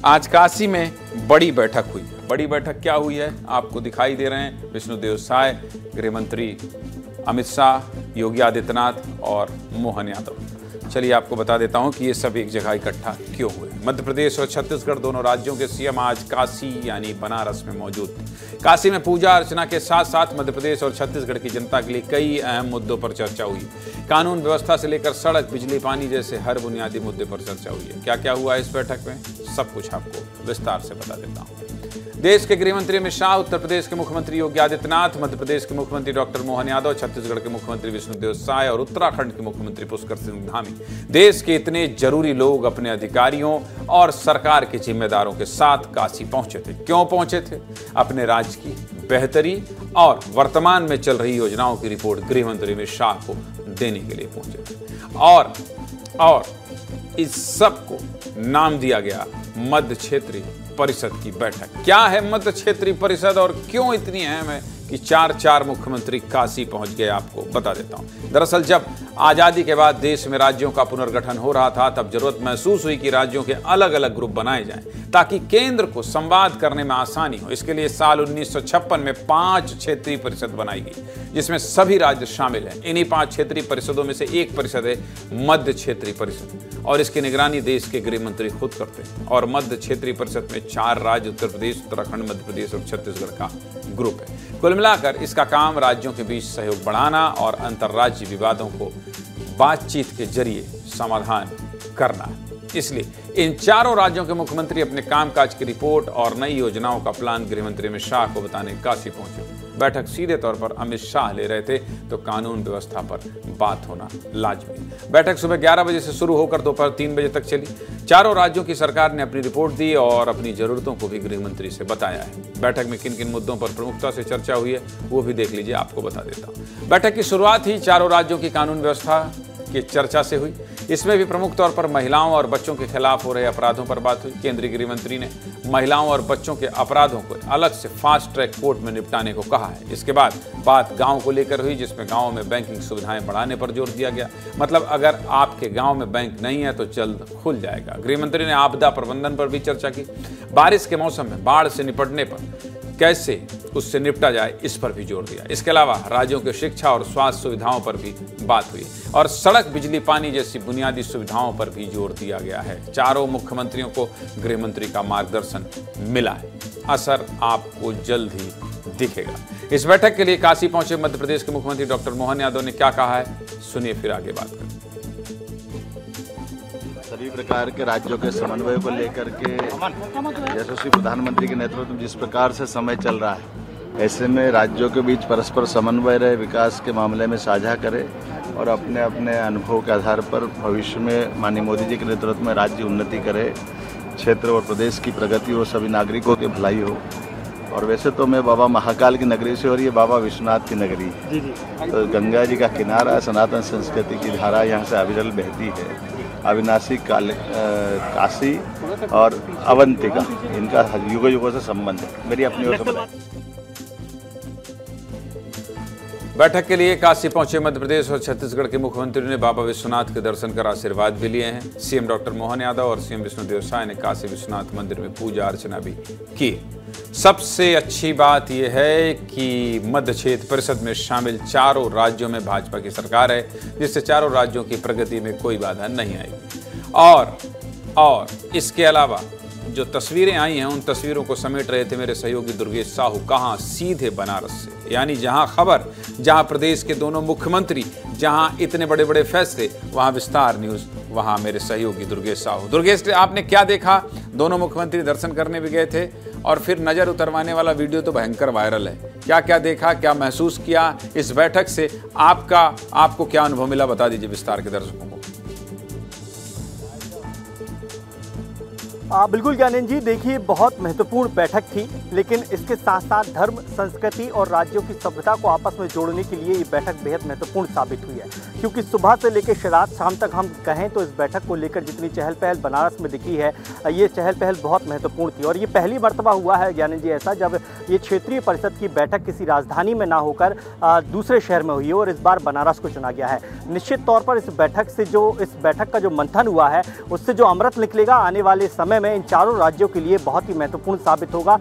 आज काशी में बड़ी बैठक हुई है। बड़ी बैठक क्या हुई है आपको दिखाई दे रहे हैं। विष्णुदेव साय, गृह मंत्री अमित शाह, योगी आदित्यनाथ और मोहन यादव। चलिए आपको बता देता हूं कि ये सब एक जगह इकट्ठा क्यों हुए। मध्य प्रदेश और छत्तीसगढ़ दोनों राज्यों के सीएम आज काशी यानी बनारस में मौजूद थे। काशी में पूजा अर्चना के साथ साथ मध्य प्रदेश और छत्तीसगढ़ की जनता के लिए कई अहम मुद्दों पर चर्चा हुई। कानून व्यवस्था से लेकर सड़क, बिजली, पानी जैसे हर बुनियादी मुद्दे पर चर्चा हुई है। क्या क्या हुआ इस बैठक में, सब कुछ आपको विस्तार से बता देता हूँ। देश के गृह मंत्री अमित शाह, उत्तर प्रदेश के मुख्यमंत्री योगी आदित्यनाथ, मध्य प्रदेश के मुख्यमंत्री डॉक्टर मोहन यादव, छत्तीसगढ़ के मुख्यमंत्री विष्णुदेव साय और उत्तराखंड के मुख्यमंत्री पुष्कर सिंह धामी देश के इतने जरूरी लोग अपने अधिकारियों और सरकार के जिम्मेदारों के साथ काशी पहुंचे थे। क्यों पहुंचे थे? अपने राज्य की बेहतरी और वर्तमान में चल रही योजनाओं की रिपोर्ट गृह मंत्री अमित शाह को देने के लिए पहुंचे थे। और इस सब को नाम दिया गया मध्य क्षेत्रीय परिषद की बैठक। क्या है मध्य क्षेत्रीय परिषद और क्यों इतनी अहम है कि चार मुख्यमंत्री काशी पहुंच गए, आपको बता देता हूं। दरअसल जब आजादी के बाद देश में राज्यों का पुनर्गठन हो रहा था, तब जरूरत महसूस हुई कि राज्यों के अलग अलग ग्रुप बनाए जाएं ताकि केंद्र को संवाद करने में आसानी हो। इसके लिए साल 1956 में 5 क्षेत्रीय परिषद बनाई गई, जिसमें सभी राज्य शामिल हैं। इन्हीं 5 क्षेत्रीय परिषदों में से एक परिषद है मध्य क्षेत्रीय परिषद और इसकी निगरानी देश के गृह मंत्री खुद करते हैं। और मध्य क्षेत्रीय परिषद में 4 राज्य उत्तर प्रदेश, उत्तराखंड, मध्य प्रदेश और छत्तीसगढ़ का ग्रुप है। कुल मिलाकर इसका काम राज्यों के बीच सहयोग बढ़ाना और अंतर्राज्यीय विवादों को बातचीत के जरिए समाधान करना है। इसलिए इन 4 राज्यों के मुख्यमंत्री अपने कामकाज की रिपोर्ट और नई योजनाओं का प्लान गृह मंत्री अमित शाह को बताने काशी पहुंचे। बैठक सीधे तौर पर अमित शाह ले रहे थे तो कानून व्यवस्था पर बात होना लाजमी। बैठक सुबह 11 बजे से शुरू होकर दोपहर 3 बजे तक चली। 4 राज्यों की सरकार ने अपनी रिपोर्ट दी और अपनी जरूरतों को भी गृह मंत्री से बताया है। बैठक में किन किन मुद्दों पर प्रमुखता से चर्चा हुई है वो भी देख लीजिए, आपको बता देता हूँ। बैठक की शुरुआत ही 4 राज्यों की कानून व्यवस्था की चर्चा से हुई। इसमें भी प्रमुख तौर पर महिलाओं और बच्चों के खिलाफ हो रहे अपराधों पर बात हुई। केंद्रीय गृह मंत्री ने महिलाओं और बच्चों के अपराधों को अलग से फास्ट ट्रैक कोर्ट में निपटाने को कहा है। इसके बाद बात गांव को लेकर हुई, जिसमें गांव में बैंकिंग सुविधाएं बढ़ाने पर जोर दिया गया। मतलब अगर आपके गांव में बैंक नहीं है तो जल्द खुल जाएगा। गृह मंत्री ने आपदा प्रबंधन पर भी चर्चा की। बारिश के मौसम में बाढ़ से निपटने पर कैसे उससे निपटा जाए, इस पर भी जोर दिया। इसके अलावा राज्यों के शिक्षा और स्वास्थ्य सुविधाओं पर भी बात हुई और सड़क, बिजली, पानी जैसी बुनियादी सुविधाओं पर भी जोर दिया गया है। 4 मुख्यमंत्रियों को गृह मंत्री का मार्गदर्शन मिला है। असर आपको जल्द ही दिखेगा। इस बैठक के लिए काशी पहुंचे मध्य प्रदेश के मुख्यमंत्री डॉक्टर मोहन यादव ने क्या कहा है, सुनिए फिर आगे बात करें। सभी प्रकार के राज्यों के समन्वय को लेकर के यशस्वी प्रधानमंत्री के नेतृत्व में जिस प्रकार से समय चल रहा है, ऐसे में राज्यों के बीच परस्पर समन्वय रहे, विकास के मामले में साझा करे और अपने अपने अनुभव के आधार पर भविष्य में माननीय मोदी जी के नेतृत्व में राज्य उन्नति करे, क्षेत्र और प्रदेश की प्रगति हो, सभी नागरिकों की भलाई हो। और वैसे तो मैं बाबा महाकाल की नगरी से और ये बाबा विश्वनाथ की नगरी है, तो गंगा जी का किनारा, सनातन संस्कृति की धारा यहाँ से अविरल बहती है। अविनाशी काशी और अवंतिका, इनका युगों युगों से संबंध है। मेरी अपनी ओर से बैठक के लिए काशी पहुंचे मध्य प्रदेश और छत्तीसगढ़ के मुख्यमंत्री ने बाबा विश्वनाथ के दर्शन कर आशीर्वाद भी लिए हैं। सीएम डॉक्टर मोहन यादव और सीएम विष्णुदेव साय ने काशी विश्वनाथ मंदिर में पूजा अर्चना भी की। सबसे अच्छी बात यह है कि मध्य क्षेत्र परिषद में शामिल 4 राज्यों में भाजपा की सरकार है, जिससे 4 राज्यों की प्रगति में कोई बाधा नहीं आएगी। और इसके अलावा जो तस्वीरें आई हैं, उन तस्वीरों को समेट रहे थे मेरे सहयोगी दुर्गेश साहू। कहाँ? सीधे बनारस से, यानी जहां खबर, जहां प्रदेश के दोनों मुख्यमंत्री, जहां इतने बड़े बड़े फैसले, वहां विस्तार न्यूज, वहां मेरे सहयोगी दुर्गेश साहू। दुर्गेश, आपने क्या देखा? दोनों मुख्यमंत्री दर्शन करने भी गए थे और फिर नजर उतरवाने वाला वीडियो तो भयंकर वायरल है। क्या क्या देखा, क्या महसूस किया इस बैठक से? आपको क्या अनुभव मिला, बता दीजिए विस्तार के दर्शकों को। बिल्कुल ज्ञानेंद्र जी, देखिए बहुत महत्वपूर्ण बैठक थी, लेकिन इसके साथ साथ धर्म, संस्कृति और राज्यों की सभ्यता को आपस में जोड़ने के लिए ये बैठक बेहद महत्वपूर्ण साबित हुई है। क्योंकि सुबह से लेकर रात शाम तक हम कहें तो इस बैठक को लेकर जितनी चहल पहल बनारस में दिखी है, ये चहल पहल बहुत महत्वपूर्ण थी। और ये पहली मर्तबा हुआ है ज्ञानेंद्र जी ऐसा, जब ये क्षेत्रीय परिषद की बैठक किसी राजधानी में ना होकर दूसरे शहर में हुई है और इस बार बनारस को चुना गया है। निश्चित तौर पर इस बैठक का जो मंथन हुआ है, उससे जो अमृत निकलेगा आने वाले समय में इन चारों राज्यों के लिए बहुत ही महत्वपूर्ण साबित होगा।